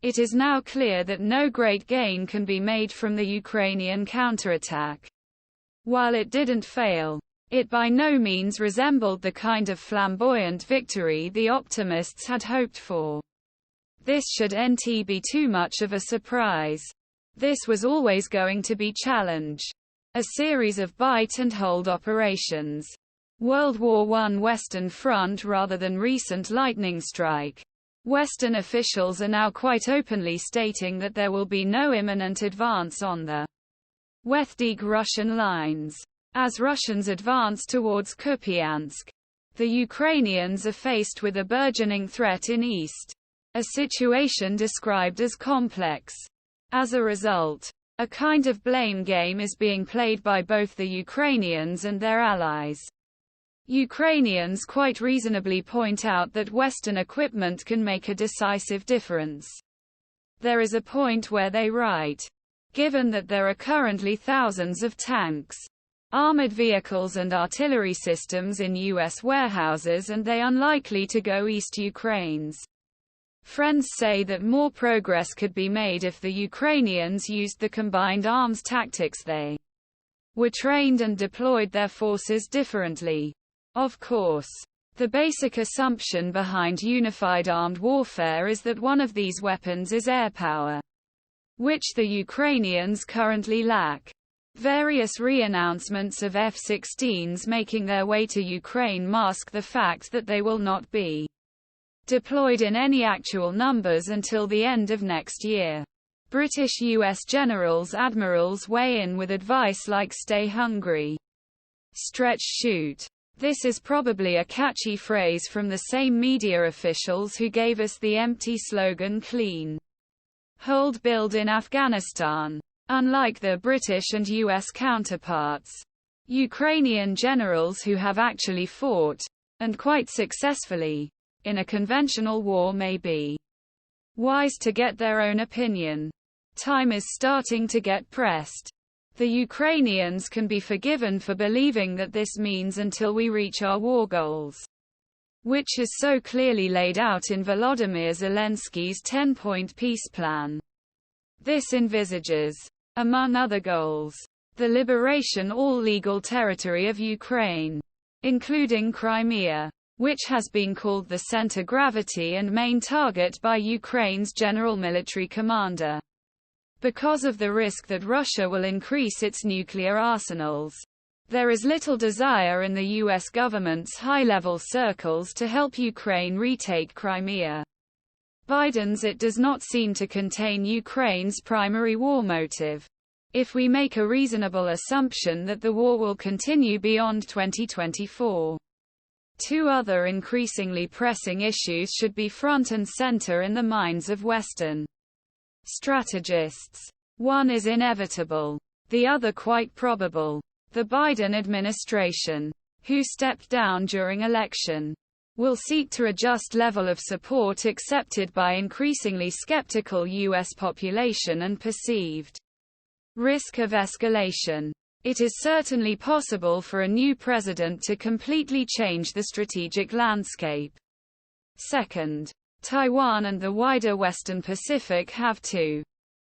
It is now clear that no great gain can be made from the Ukrainian counterattack. While it didn't fail, it by no means resembled the kind of flamboyant victory the optimists had hoped for. This shouldn't be too much of a surprise. This was always going to be challenge. A series of bite-and-hold operations. World War I Western Front rather than recent lightning strike. Western officials are now quite openly stating that there will be no imminent advance on the Western Russian lines. As Russians advance towards Kupiansk, the Ukrainians are faced with a burgeoning threat in east. A situation described as complex. As a result, a kind of blame game is being played by both the Ukrainians and their allies. Ukrainians quite reasonably point out that Western equipment can make a decisive difference. There is a point where they write, given that there are currently thousands of tanks, armored vehicles and artillery systems in U.S. warehouses and they unlikely to go east. Ukraine's friends say that more progress could be made if the Ukrainians used the combined arms tactics. They were trained and deployed their forces differently. Of course, the basic assumption behind unified armed warfare is that one of these weapons is air power, which the Ukrainians currently lack. Various re-announcements of F-16s making their way to Ukraine mask the fact that they will not be deployed in any actual numbers until the end of next year. British U.S. generals admirals weigh in with advice like stay hungry, stretch, shoot. This is probably a catchy phrase from the same media officials who gave us the empty slogan clean, hold, build in Afghanistan. Unlike their British and U.S. counterparts, Ukrainian generals who have actually fought, and quite successfully, in a conventional war may be wise to get their own opinion. Time is starting to get pressed. The Ukrainians can be forgiven for believing that this means until we reach our war goals, which is so clearly laid out in Volodymyr Zelensky's 10-point peace plan. This envisages, among other goals, the liberation all legal territory of Ukraine, including Crimea, which has been called the center gravity and main target by Ukraine's general military commander, because of the risk that Russia will increase its nuclear arsenals. There is little desire in the U.S. government's high-level circles to help Ukraine retake Crimea. Biden's it does not seem to contain Ukraine's primary war motive. If we make a reasonable assumption that the war will continue beyond 2024, two other increasingly pressing issues should be front and center in the minds of Western strategists. One is inevitable, the other quite probable. The Biden administration, who stepped down during election, will seek to adjust level of support accepted by increasingly skeptical U.S. population and perceived risk of escalation. It is certainly possible for a new president to completely change the strategic landscape. Second, Taiwan and the wider Western Pacific have to